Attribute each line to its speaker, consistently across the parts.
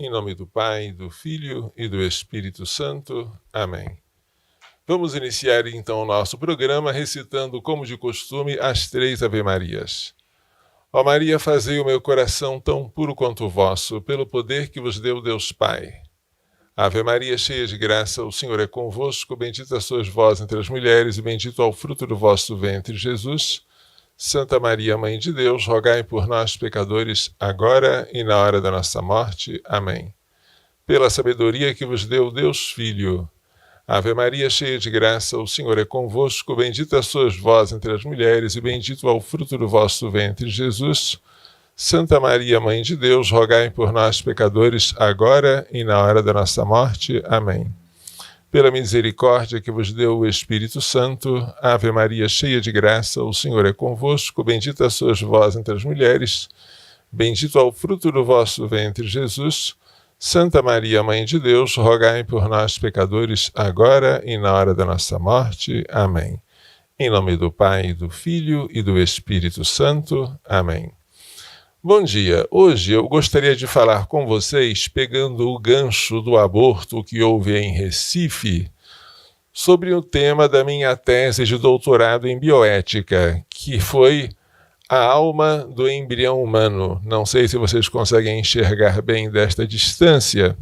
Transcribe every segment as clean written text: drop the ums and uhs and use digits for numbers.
Speaker 1: Em nome do Pai, do Filho e do Espírito Santo. Amém. Vamos iniciar então o nosso programa recitando, como de costume, as 3 Ave-Marias. Ó Maria, fazei o meu coração tão puro quanto o vosso, pelo poder que vos deu Deus Pai. Ave Maria, cheia de graça, o Senhor é convosco, bendita sois vós entre as mulheres, e bendito é o fruto do vosso ventre, Jesus. Santa Maria, Mãe de Deus, rogai por nós, pecadores, agora e na hora da nossa morte. Amém. Pela sabedoria que vos deu Deus Filho. Ave Maria, cheia de graça, o Senhor é convosco, bendita sois vós entre as mulheres, e bendito é o fruto do vosso ventre, Jesus. Santa Maria, Mãe de Deus, rogai por nós, pecadores, agora e na hora da nossa morte. Amém. Pela misericórdia que vos deu o Espírito Santo, Ave Maria, cheia de graça, o Senhor é convosco, bendita sois vós entre as mulheres, bendito é o fruto do vosso ventre, Jesus. Santa Maria, Mãe de Deus, rogai por nós, pecadores, agora e na hora da nossa morte. Amém. Em nome do Pai, do Filho e do Espírito Santo. Amém. Bom dia, hoje eu gostaria de falar com vocês, pegando o gancho do aborto que houve em Recife, sobre o tema da minha tese de doutorado em bioética, que foi a alma do embrião humano. Não sei se vocês conseguem enxergar bem desta distância.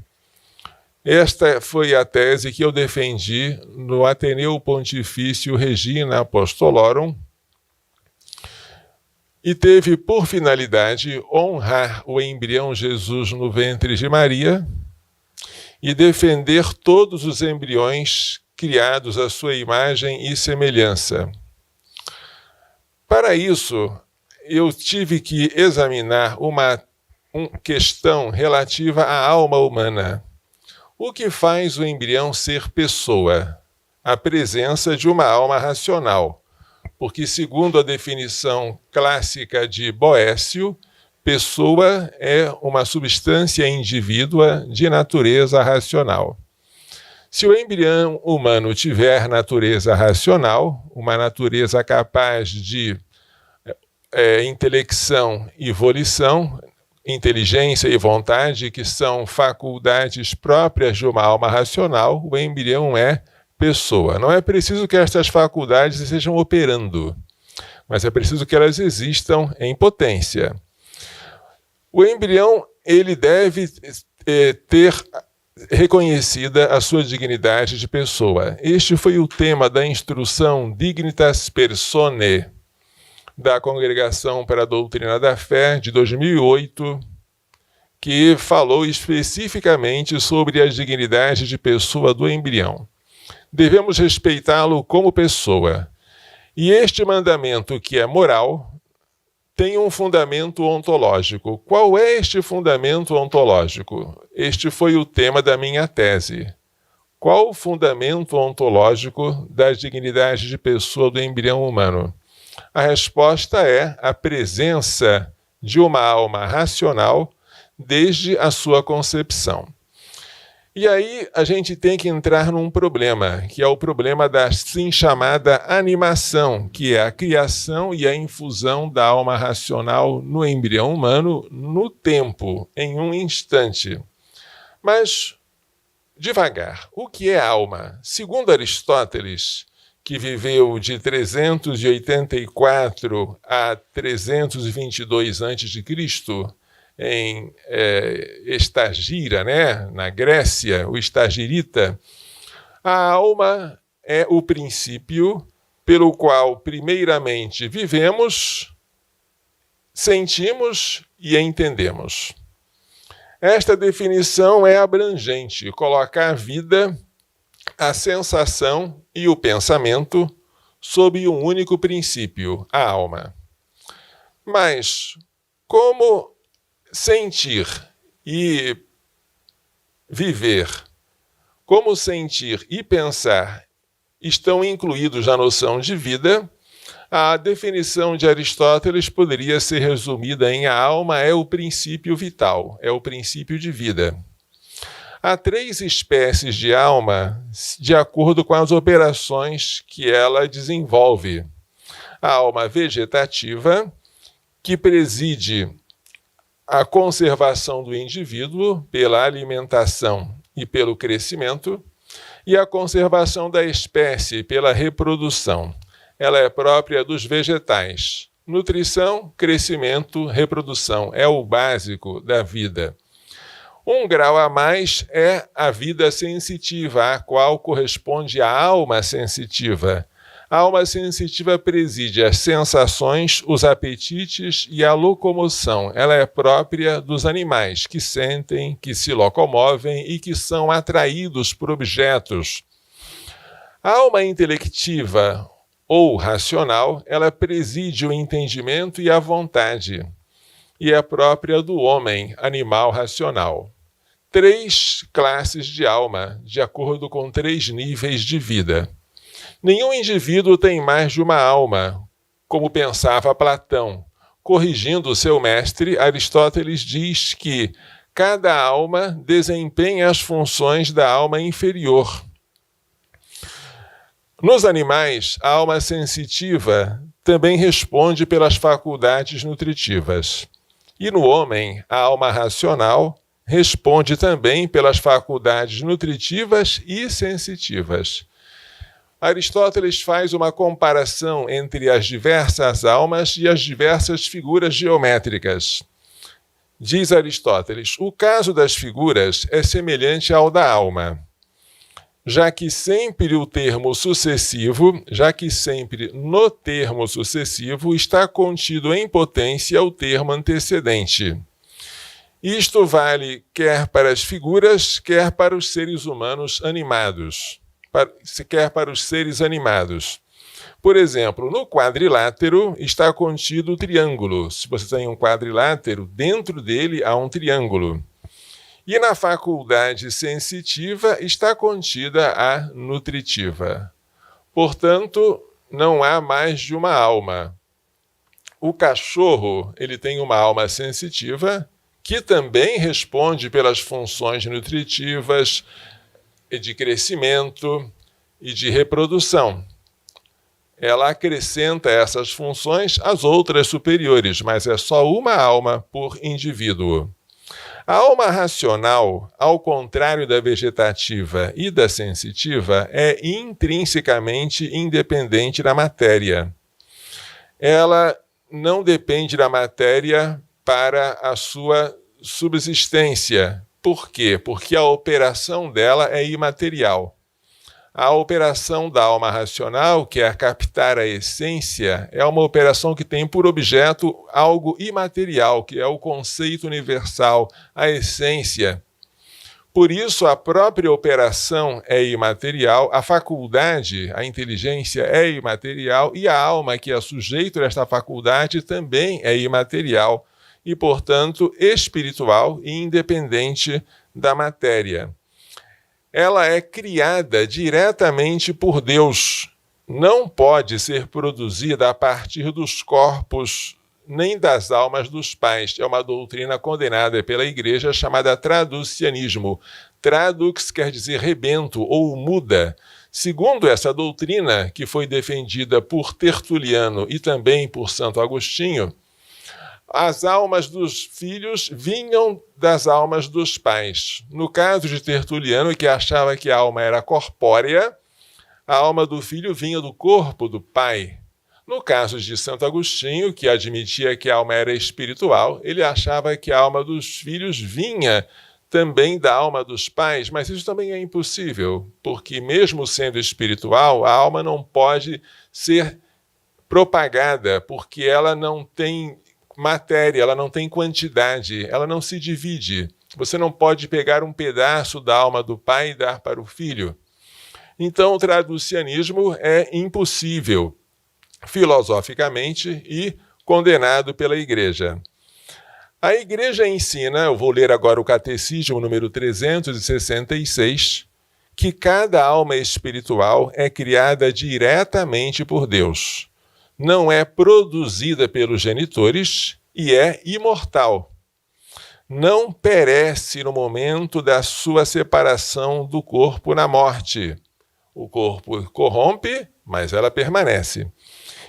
Speaker 1: Esta foi a tese que eu defendi no Ateneu Pontifício Regina Apostolorum, e teve por finalidade honrar o embrião Jesus no ventre de Maria e defender todos os embriões criados à sua imagem e semelhança. Para isso, eu tive que examinar uma questão relativa à alma humana. O que faz o embrião ser pessoa? A presença de uma alma racional. Porque, segundo a definição clássica de Boécio, pessoa é uma substância indivídua de natureza racional. Se o embrião humano tiver natureza racional, uma natureza capaz de intelecção e volição, inteligência e vontade, que são faculdades próprias de uma alma racional, o embrião é pessoa. Não é preciso que estas faculdades estejam operando, mas é preciso que elas existam em potência. O embrião, ele deve ter reconhecida a sua dignidade de pessoa. Este foi o tema da instrução Dignitas Personae da Congregação para a Doutrina da Fé de 2008, que falou especificamente sobre a dignidade de pessoa do embrião. Devemos respeitá-lo como pessoa. E este mandamento, que é moral, tem um fundamento ontológico. Qual é este fundamento ontológico? Este foi o tema da minha tese. Qual o fundamento ontológico da dignidade de pessoa do embrião humano? A resposta é a presença de uma alma racional desde a sua concepção. E aí a gente tem que entrar num problema, que é o problema da assim chamada animação, que é a criação e a infusão da alma racional no embrião humano no tempo, em um instante. Mas, devagar, o que é alma? Segundo Aristóteles, que viveu de 384 a 322 a.C., em Estagira, né? Na Grécia, o Estagirita, a alma é o princípio pelo qual, primeiramente, vivemos, sentimos e entendemos. Esta definição é abrangente, coloca a vida, a sensação e o pensamento sob um único princípio, a alma. Mas, como sentir e viver, como sentir e pensar estão incluídos na noção de vida, a definição de Aristóteles poderia ser resumida em: a alma é o princípio vital, é o princípio de vida. Há 3 espécies de alma, de acordo com as operações que ela desenvolve. A alma vegetativa, que preside a conservação do indivíduo pela alimentação e pelo crescimento, e a conservação da espécie pela reprodução. Ela é própria dos vegetais. Nutrição, crescimento, reprodução é o básico da vida. Um grau a mais é a vida sensitiva, a qual corresponde a alma sensitiva. A alma sensitiva preside as sensações, os apetites e a locomoção. Ela é própria dos animais que sentem, que se locomovem e que são atraídos por objetos. A alma intelectiva ou racional, ela preside o entendimento e a vontade, e é própria do homem, animal racional. 3 classes de alma, de acordo com 3 níveis de vida. Nenhum indivíduo tem mais de uma alma, como pensava Platão. Corrigindo seu mestre, Aristóteles diz que cada alma desempenha as funções da alma inferior. Nos animais, a alma sensitiva também responde pelas faculdades nutritivas. E no homem, a alma racional responde também pelas faculdades nutritivas e sensitivas. Aristóteles faz uma comparação entre as diversas almas e as diversas figuras geométricas. Diz Aristóteles, o caso das figuras é semelhante ao da alma, já que sempre no termo sucessivo está contido em potência o termo antecedente. Isto vale quer para as figuras, quer para os seres humanos animados. Quer para os seres animados. Por exemplo, no quadrilátero está contido o triângulo. Se você tem um quadrilátero, dentro dele há um triângulo. E na faculdade sensitiva está contida a nutritiva. Portanto, não há mais de uma alma. O cachorro, ele tem uma alma sensitiva, que também responde pelas funções nutritivas, de crescimento e de reprodução. Ela acrescenta essas funções às outras superiores, mas é só uma alma por indivíduo. A alma racional, ao contrário da vegetativa e da sensitiva, é intrinsecamente independente da matéria. Ela não depende da matéria para a sua subsistência. Por quê? Porque a operação dela é imaterial. A operação da alma racional, que é captar a essência, é uma operação que tem por objeto algo imaterial, que é o conceito universal, a essência. Por isso, a própria operação é imaterial, a faculdade, a inteligência é imaterial e a alma, que é sujeito desta faculdade, também é imaterial e, portanto, espiritual e independente da matéria. Ela é criada diretamente por Deus. Não pode ser produzida a partir dos corpos nem das almas dos pais. É uma doutrina condenada pela Igreja chamada traducianismo. Tradux quer dizer rebento ou muda. Segundo essa doutrina, que foi defendida por Tertuliano e também por Santo Agostinho, as almas dos filhos vinham das almas dos pais. No caso de Tertuliano, que achava que a alma era corpórea, a alma do filho vinha do corpo do pai. No caso de Santo Agostinho, que admitia que a alma era espiritual, ele achava que a alma dos filhos vinha também da alma dos pais, mas isso também é impossível, porque mesmo sendo espiritual, a alma não pode ser propagada, porque ela não tem matéria, ela não tem quantidade, ela não se divide. Você não pode pegar um pedaço da alma do pai e dar para o filho. Então, o traducianismo é impossível, filosoficamente, e condenado pela Igreja. A Igreja ensina, eu vou ler agora o Catecismo número 366, que cada alma espiritual é criada diretamente por Deus. Não é produzida pelos genitores e é imortal. Não perece no momento da sua separação do corpo na morte. O corpo corrompe, mas ela permanece.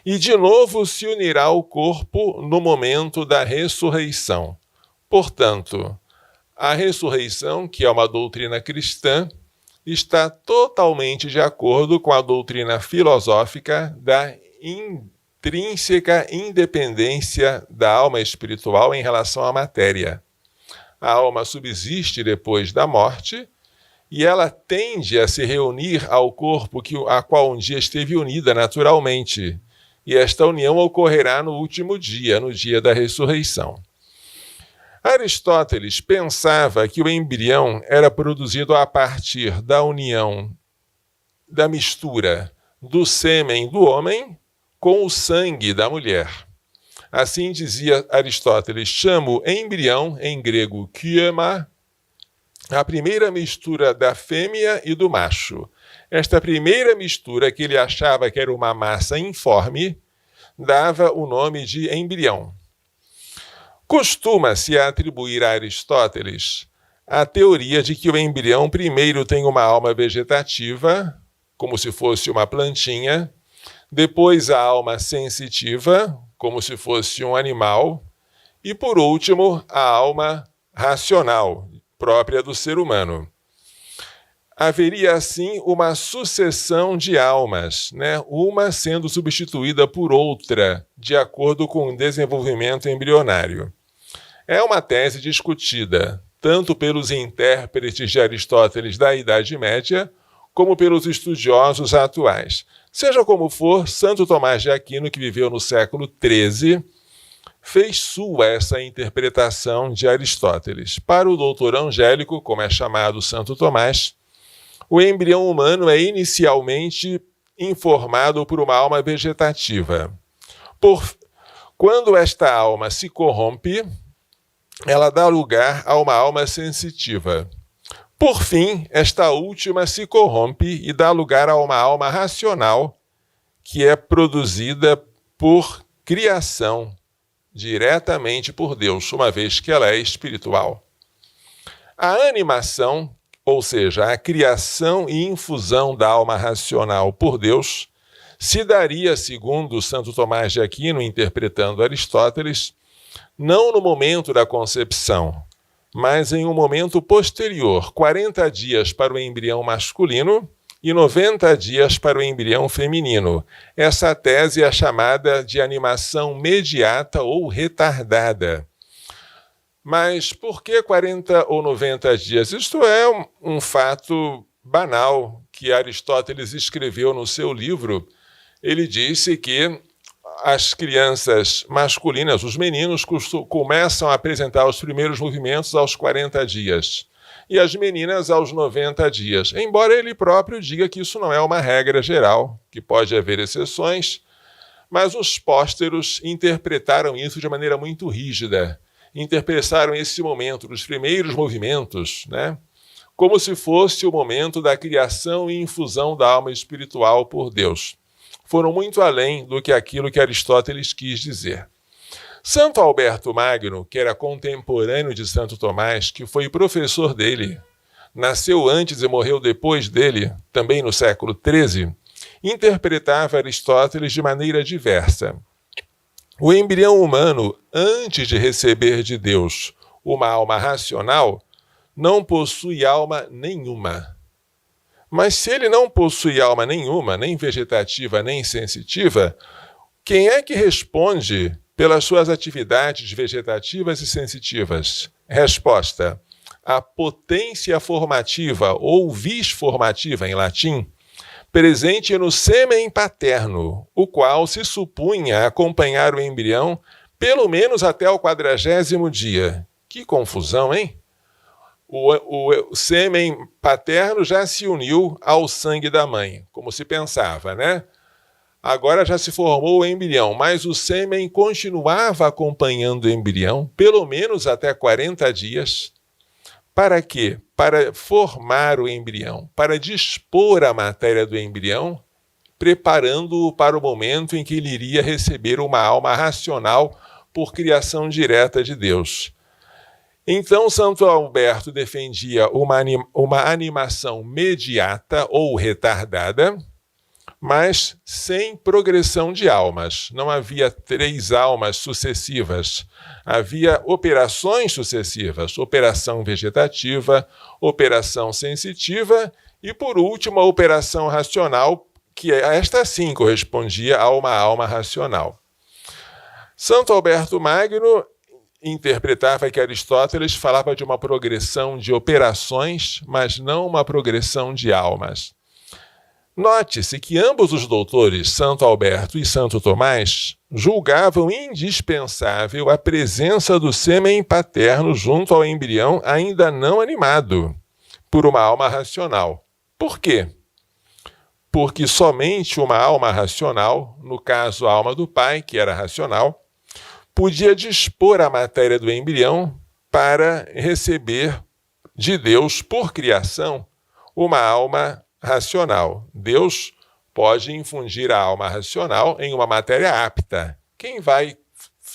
Speaker 1: E de novo se unirá ao corpo no momento da ressurreição. Portanto, a ressurreição, que é uma doutrina cristã, está totalmente de acordo com a doutrina filosófica da intrínseca independência da alma espiritual em relação à matéria. A alma subsiste depois da morte e ela tende a se reunir ao corpo a qual um dia esteve unida naturalmente. E esta união ocorrerá no último dia, no dia da ressurreição. Aristóteles pensava que o embrião era produzido a partir da união, da mistura do sêmen do homem com o sangue da mulher. Assim dizia Aristóteles, chama o embrião, em grego kyema, a primeira mistura da fêmea e do macho. Esta primeira mistura, que ele achava que era uma massa informe, dava o nome de embrião. Costuma-se atribuir a Aristóteles a teoria de que o embrião primeiro tem uma alma vegetativa, como se fosse uma plantinha, depois a alma sensitiva, como se fosse um animal, e por último a alma racional, própria do ser humano. Haveria assim uma sucessão de almas, uma sendo substituída por outra, de acordo com o desenvolvimento embrionário. É uma tese discutida, tanto pelos intérpretes de Aristóteles da Idade Média, como pelos estudiosos atuais. Seja como for, Santo Tomás de Aquino, que viveu no século XIII, fez sua essa interpretação de Aristóteles. Para o doutor Angélico, como é chamado Santo Tomás, o embrião humano é inicialmente informado por uma alma vegetativa. Quando esta alma se corrompe, ela dá lugar a uma alma sensitiva. Por fim, esta última se corrompe e dá lugar a uma alma racional, que é produzida por criação, diretamente por Deus, uma vez que ela é espiritual. A animação, ou seja, a criação e infusão da alma racional por Deus, se daria, segundo Santo Tomás de Aquino, interpretando Aristóteles, não no momento da concepção, mas em um momento posterior, 40 dias para o embrião masculino e 90 dias para o embrião feminino. Essa tese é chamada de animação mediata ou retardada. Mas por que 40 ou 90 dias? Isto é um fato banal que Aristóteles escreveu no seu livro. Ele disse que as crianças masculinas, os meninos, começam a apresentar os primeiros movimentos aos 40 dias e as meninas aos 90 dias. Embora ele próprio diga que isso não é uma regra geral, que pode haver exceções, mas os pósteros interpretaram isso de maneira muito rígida. Interpretaram esse momento dos primeiros movimentos, como se fosse o momento da criação e infusão da alma espiritual por Deus. Foram muito além do que aquilo que Aristóteles quis dizer. Santo Alberto Magno, que era contemporâneo de Santo Tomás, que foi professor dele, nasceu antes e morreu depois dele, também no século XIII, interpretava Aristóteles de maneira diversa. O embrião humano, antes de receber de Deus uma alma racional, não possui alma nenhuma. Mas se ele não possui alma nenhuma, nem vegetativa, nem sensitiva, quem é que responde pelas suas atividades vegetativas e sensitivas? Resposta: a potência formativa, ou vis formativa em latim, presente no sêmen paterno, o qual se supunha acompanhar o embrião pelo menos até o 40º dia. Que confusão, hein? O sêmen paterno já se uniu ao sangue da mãe, como se pensava, Agora já se formou o embrião, mas o sêmen continuava acompanhando o embrião, pelo menos até 40 dias. Para quê? Para formar o embrião, para dispor a matéria do embrião, preparando-o para o momento em que ele iria receber uma alma racional por criação direta de Deus. Então, Santo Alberto defendia uma animação mediata ou retardada, mas sem progressão de almas. Não havia 3 almas sucessivas. Havia operações sucessivas, operação vegetativa, operação sensitiva e, por último, a operação racional, que esta sim correspondia a uma alma racional. Santo Alberto Magno interpretava que Aristóteles falava de uma progressão de operações, mas não uma progressão de almas. Note-se que ambos os doutores, Santo Alberto e Santo Tomás, julgavam indispensável a presença do sêmen paterno junto ao embrião ainda não animado por uma alma racional. Por quê? Porque somente uma alma racional, no caso a alma do pai, que era racional, podia dispor a matéria do embrião para receber de Deus, por criação, uma alma racional. Deus pode infundir a alma racional em uma matéria apta. Quem vai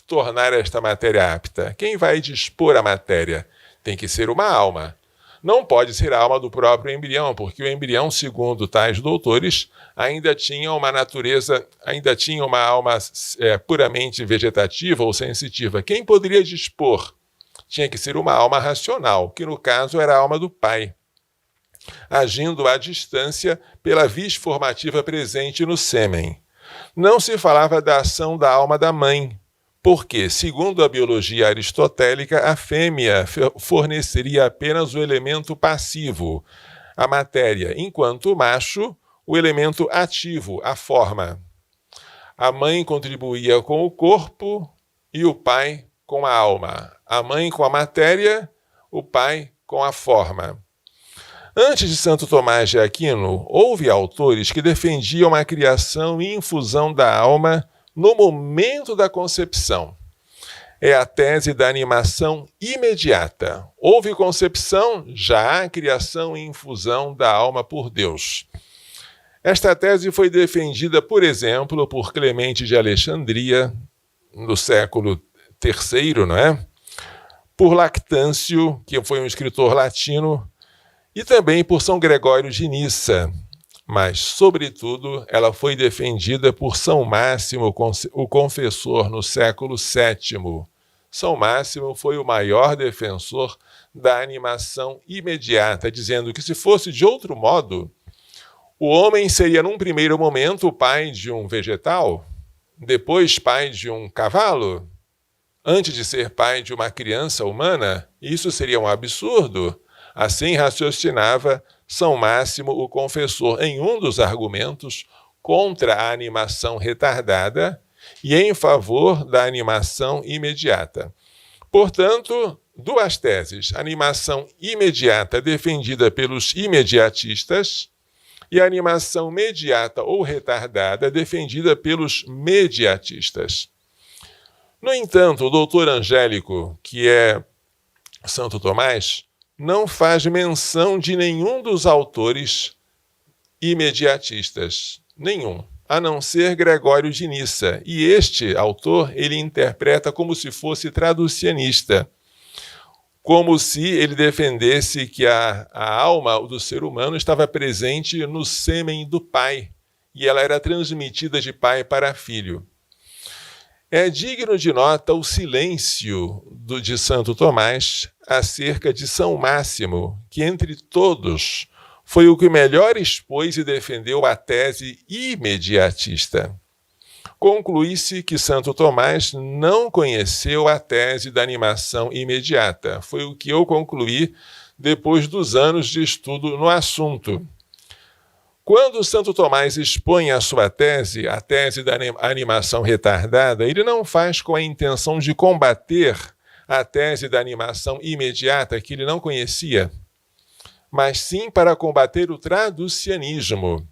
Speaker 1: tornar esta matéria apta? Quem vai dispor a matéria? Tem que ser uma alma. Não pode ser a alma do próprio embrião, porque o embrião, segundo tais doutores, ainda tinha uma natureza, ainda tinha uma alma puramente vegetativa ou sensitiva. Quem poderia dispor? Tinha que ser uma alma racional, que no caso era a alma do pai, agindo à distância pela vis formativa presente no sêmen. Não se falava da ação da alma da mãe, porque, segundo a biologia aristotélica, a fêmea forneceria apenas o elemento passivo, a matéria, enquanto o macho, o elemento ativo, a forma. A mãe contribuía com o corpo e o pai com a alma. A mãe com a matéria, o pai com a forma. Antes de Santo Tomás de Aquino, houve autores que defendiam a criação e infusão da alma no momento da concepção. É a tese da animação imediata. Houve concepção, já há criação e infusão da alma por Deus. Esta tese foi defendida, por exemplo, por Clemente de Alexandria, no século III, não é? Por Lactâncio, que foi um escritor latino, e também por São Gregório de Nissa. Mas, sobretudo, ela foi defendida por São Máximo, o confessor, no século VII. São Máximo foi o maior defensor da animação imediata, dizendo que, se fosse de outro modo, o homem seria, num primeiro momento, o pai de um vegetal, depois pai de um cavalo, antes de ser pai de uma criança humana. Isso seria um absurdo. Assim raciocinava São Máximo, o confessor, em um dos argumentos contra a animação retardada e em favor da animação imediata. Portanto, 2 teses: animação imediata defendida pelos imediatistas e animação mediata ou retardada defendida pelos mediatistas. No entanto, o doutor Angélico, que é Santo Tomás, não faz menção de nenhum dos autores imediatistas, nenhum, a não ser Gregório de Nissa. E este autor, ele interpreta como se fosse traducianista, como se ele defendesse que a alma do ser humano estava presente no sêmen do pai, e ela era transmitida de pai para filho. É digno de nota o silêncio de Santo Tomás acerca de São Máximo, que entre todos foi o que melhor expôs e defendeu a tese imediatista. Conclui-se que Santo Tomás não conheceu a tese da animação imediata. Foi o que eu concluí depois dos anos de estudo no assunto. Quando Santo Tomás expõe a sua tese, a tese da animação retardada, ele não faz com a intenção de combater a tese da animação imediata, que ele não conhecia, mas sim para combater o traducianismo,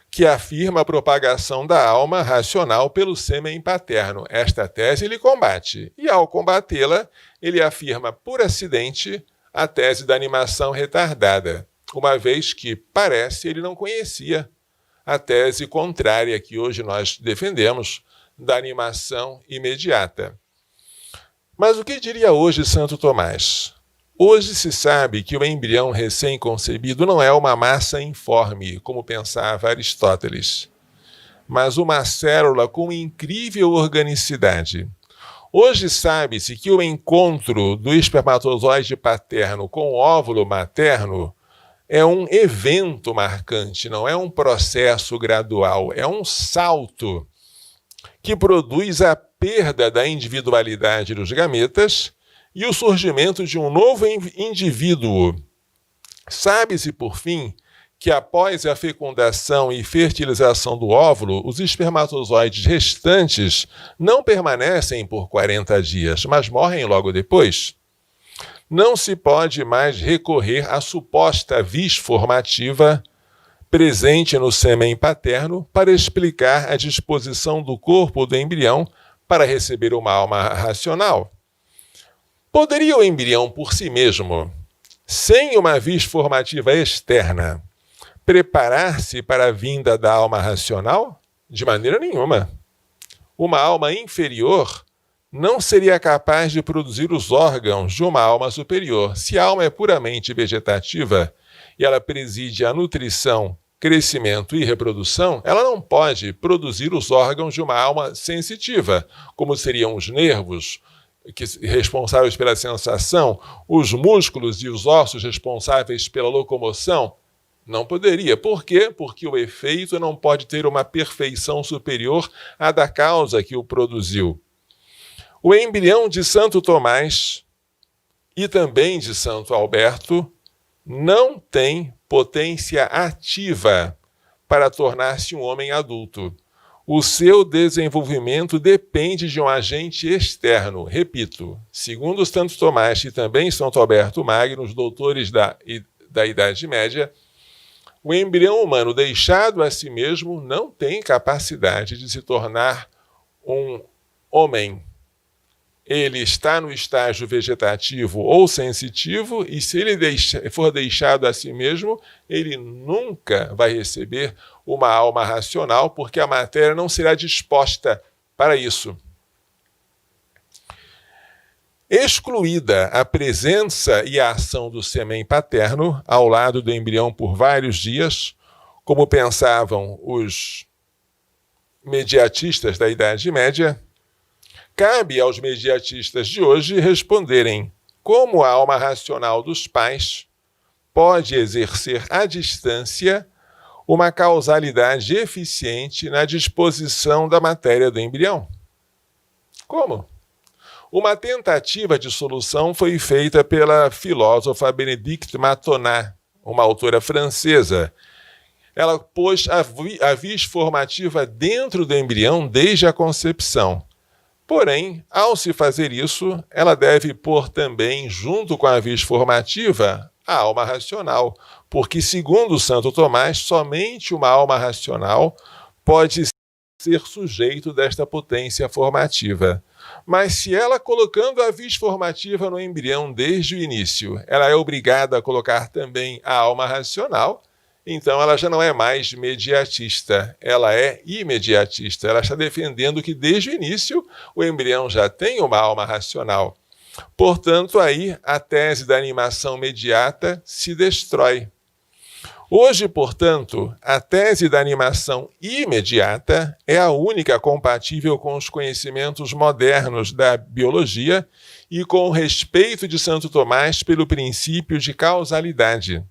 Speaker 1: que afirma a propagação da alma racional pelo sêmen paterno. Esta tese ele combate, e ao combatê-la, ele afirma por acidente a tese da animação retardada, uma vez que, parece, ele não conhecia a tese contrária que hoje nós defendemos, da animação imediata. Mas o que diria hoje Santo Tomás? Hoje se sabe que o embrião recém-concebido não é uma massa informe, como pensava Aristóteles, mas uma célula com incrível organicidade. Hoje sabe-se que o encontro do espermatozoide paterno com o óvulo materno é um evento marcante, não é um processo gradual, é um salto que produz a perda da individualidade dos gametas e o surgimento de um novo indivíduo. Sabe-se, por fim, que após a fecundação e fertilização do óvulo, os espermatozoides restantes não permanecem por 40 dias, mas morrem logo depois. Não se pode mais recorrer à suposta vis formativa presente no sêmen paterno para explicar a disposição do corpo do embrião para receber uma alma racional. Poderia o embrião por si mesmo, sem uma vis formativa externa, preparar-se para a vinda da alma racional? De maneira nenhuma. Uma alma inferior não seria capaz de produzir os órgãos de uma alma superior. Se a alma é puramente vegetativa e ela preside a nutrição, crescimento e reprodução, ela não pode produzir os órgãos de uma alma sensitiva, como seriam os nervos, responsáveis pela sensação, os músculos e os ossos responsáveis pela locomoção. Não poderia. Por quê? Porque o efeito não pode ter uma perfeição superior à da causa que o produziu. O embrião de Santo Tomás e também de Santo Alberto não tem potência ativa para tornar-se um homem adulto. O seu desenvolvimento depende de um agente externo. Repito, segundo Santo Tomás e também Santo Alberto Magno, os doutores da Idade Média, o embrião humano deixado a si mesmo não tem capacidade de se tornar um homem. Ele está no estágio vegetativo ou sensitivo e se ele for deixado a si mesmo, ele nunca vai receber uma alma racional, porque a matéria não será disposta para isso. Excluída a presença e a ação do sêmen paterno ao lado do embrião por vários dias, como pensavam os mediatistas da Idade Média, cabe aos mediatistas de hoje responderem como a alma racional dos pais pode exercer à distância uma causalidade eficiente na disposição da matéria do embrião. Como? Uma tentativa de solução foi feita pela filósofa Bénédicte Matonat, uma autora francesa. Ela pôs a vis formativa dentro do embrião desde a concepção. Porém, ao se fazer isso, ela deve pôr também, junto com a vis formativa, a alma racional, porque, segundo Santo Tomás, somente uma alma racional pode ser sujeito desta potência formativa. Mas se ela, colocando a vis formativa no embrião desde o início, ela é obrigada a colocar também a alma racional, então ela já não é mais mediatista, ela é imediatista. Ela está defendendo que desde o início o embrião já tem uma alma racional. Portanto, aí a tese da animação mediata se destrói. Hoje, portanto, a tese da animação imediata é a única compatível com os conhecimentos modernos da biologia e com o respeito de Santo Tomás pelo princípio de causalidade.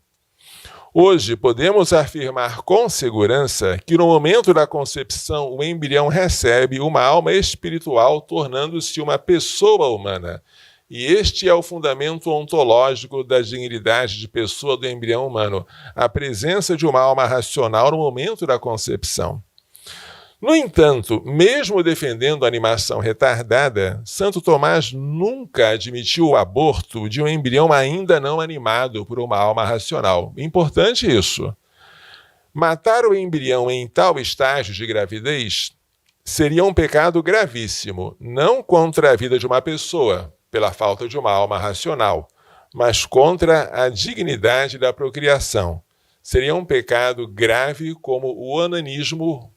Speaker 1: Hoje, podemos afirmar com segurança que no momento da concepção o embrião recebe uma alma espiritual, tornando-se uma pessoa humana. E este é o fundamento ontológico da dignidade de pessoa do embrião humano, a presença de uma alma racional no momento da concepção. No entanto, mesmo defendendo a animação retardada, Santo Tomás nunca admitiu o aborto de um embrião ainda não animado por uma alma racional. Importante isso. Matar o embrião em tal estágio de gravidez seria um pecado gravíssimo, não contra a vida de uma pessoa, pela falta de uma alma racional, mas contra a dignidade da procriação. Seria um pecado grave como o onanismo.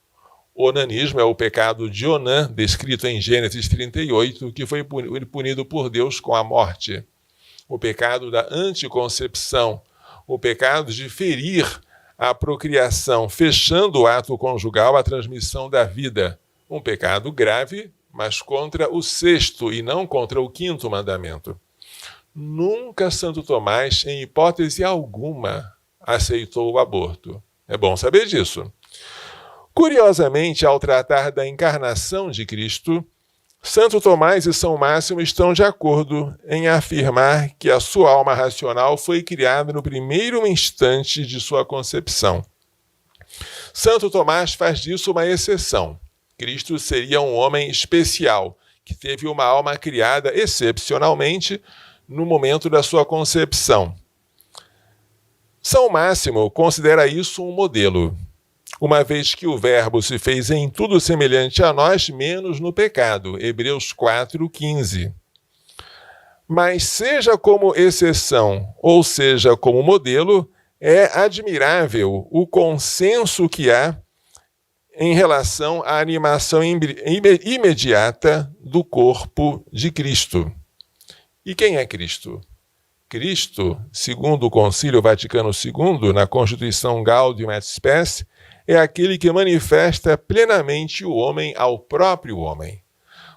Speaker 1: O onanismo é o pecado de Onã, descrito em Gênesis 38, que foi punido por Deus com a morte. o pecado da anticoncepção, o pecado de ferir a procriação, fechando o ato conjugal, a transmissão da vida. Um pecado grave, mas contra o sexto e não contra o quinto mandamento. Nunca Santo Tomás, em hipótese alguma, aceitou o aborto. É bom saber disso. Curiosamente, ao tratar da encarnação de Cristo, Santo Tomás e São Máximo estão de acordo em afirmar que a sua alma racional foi criada no primeiro instante de sua concepção. Santo Tomás faz disso uma exceção. Cristo seria um homem especial, que teve uma alma criada excepcionalmente no momento da sua concepção. São Máximo considera isso um modelo, uma vez que o Verbo se fez em tudo semelhante a nós, menos no pecado. Hebreus 4:15. Mas seja como exceção, ou seja como modelo, é admirável o consenso que há em relação à animação imediata do corpo de Cristo. E quem é Cristo? Cristo, segundo o Concílio Vaticano II, na Constituição Gaudium et Spes, é aquele que manifesta plenamente o homem ao próprio homem.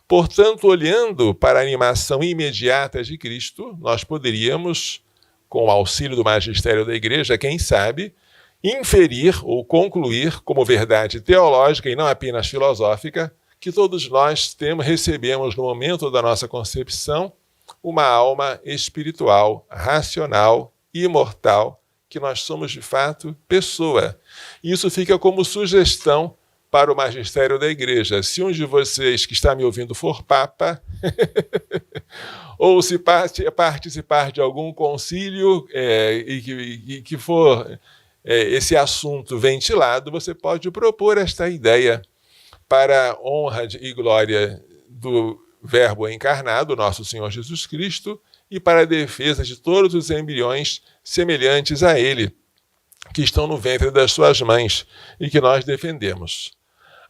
Speaker 1: Portanto, olhando para a animação imediata de Cristo, nós poderíamos, com o auxílio do magistério da Igreja, quem sabe, inferir ou concluir como verdade teológica e não apenas filosófica, que todos nós recebemos no momento da nossa concepção uma alma espiritual, racional, imortal, que nós somos de fato pessoa. Isso fica como sugestão para o magistério da Igreja. Se um de vocês que está me ouvindo for papa, ou se participar de algum concílio e que for esse assunto ventilado, você pode propor esta ideia para a honra e glória do Verbo encarnado, nosso Senhor Jesus Cristo, e para a defesa de todos os embriões semelhantes a ele, que estão no ventre das suas mães e que nós defendemos.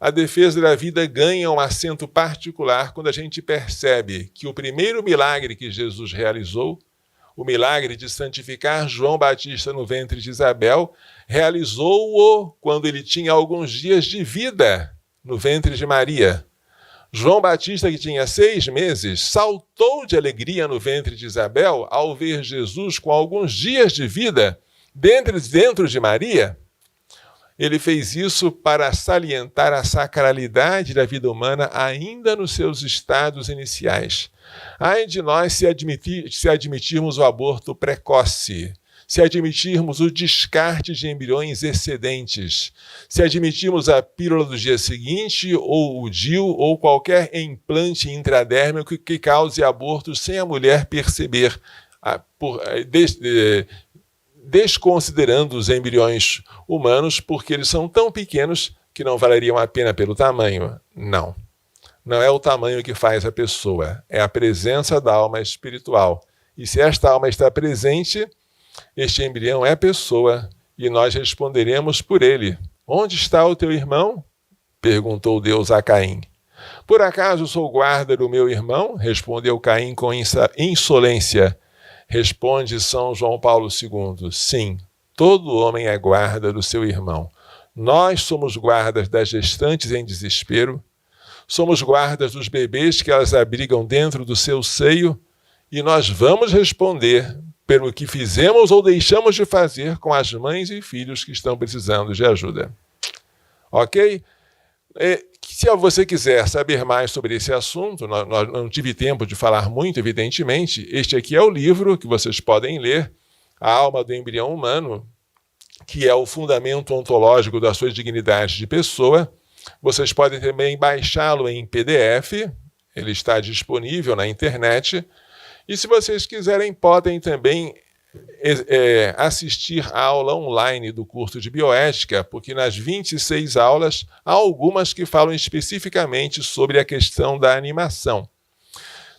Speaker 1: A defesa da vida ganha um acento particular quando a gente percebe que o primeiro milagre que Jesus realizou, o milagre de santificar João Batista no ventre de Isabel, realizou-o quando ele tinha alguns dias de vida no ventre de Maria. João Batista, que tinha 6 meses, saltou de alegria no ventre de Isabel ao ver Jesus com alguns dias de vida dentro de Maria. Ele fez isso para salientar a sacralidade da vida humana ainda nos seus estados iniciais. Ai de nós se admitirmos o aborto precoce, se admitirmos o descarte de embriões excedentes, se admitirmos a pílula do dia seguinte, ou o DIU, ou qualquer implante intradérmico que cause aborto sem a mulher perceber, desconsiderando os embriões humanos, porque eles são tão pequenos que não valeriam a pena pelo tamanho. Não. Não é o tamanho que faz a pessoa, é a presença da alma espiritual. E se esta alma está presente, este embrião é pessoa e nós responderemos por ele. Onde está o teu irmão? Perguntou Deus a Caim. Por acaso sou guarda do meu irmão? Respondeu Caim com insolência. Responde São João Paulo II. Sim, todo homem é guarda do seu irmão. Nós somos guardas das gestantes em desespero, somos guardas dos bebês que elas abrigam dentro do seu seio e nós vamos responder pelo que fizemos ou deixamos de fazer com as mães e filhos que estão precisando de ajuda. Ok? Se você quiser saber mais sobre esse assunto, não tive tempo de falar muito, evidentemente, este aqui é o livro que vocês podem ler, A Alma do Embrião Humano, que é o fundamento ontológico da sua dignidade de pessoa. Vocês podem também baixá-lo em PDF, ele está disponível na internet. E se vocês quiserem, podem também assistir a aula online do curso de bioética, porque nas 26 aulas há algumas que falam especificamente sobre a questão da animação.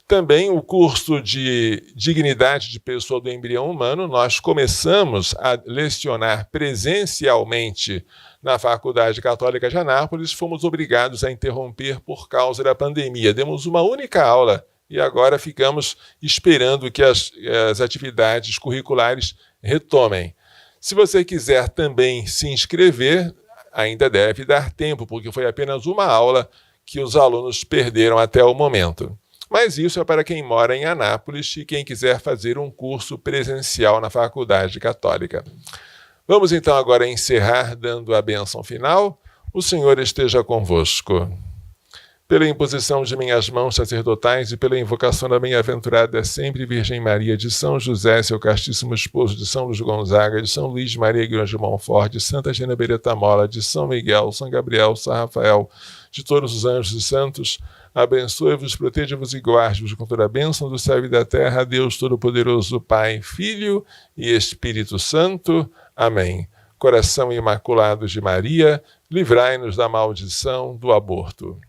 Speaker 1: Também o curso de dignidade de pessoa do embrião humano, nós começamos a lecionar presencialmente na Faculdade Católica de Anápolis, fomos obrigados a interromper por causa da pandemia. Demos uma única aula e agora ficamos esperando que as atividades curriculares retomem. Se você quiser também se inscrever, ainda deve dar tempo, porque foi apenas uma aula que os alunos perderam até o momento. Mas isso é para quem mora em Anápolis e quem quiser fazer um curso presencial na Faculdade Católica. Vamos então agora encerrar dando a bênção final. O Senhor esteja convosco. Pela imposição de minhas mãos sacerdotais e pela invocação da bem-aventurada sempre Virgem Maria, de São José, seu castíssimo esposo, de São Luís Gonzaga, de São Luís Maria Grande de Montfort, de Santa Gina Beretta Mola, de São Miguel, São Gabriel, São Rafael, de todos os anjos e santos, abençoe-vos, proteja-vos e guarde-vos com toda a bênção do céu e da terra, Deus Todo-Poderoso, Pai, Filho e Espírito Santo. Amém. Coração imaculado de Maria, livrai-nos da maldição do aborto.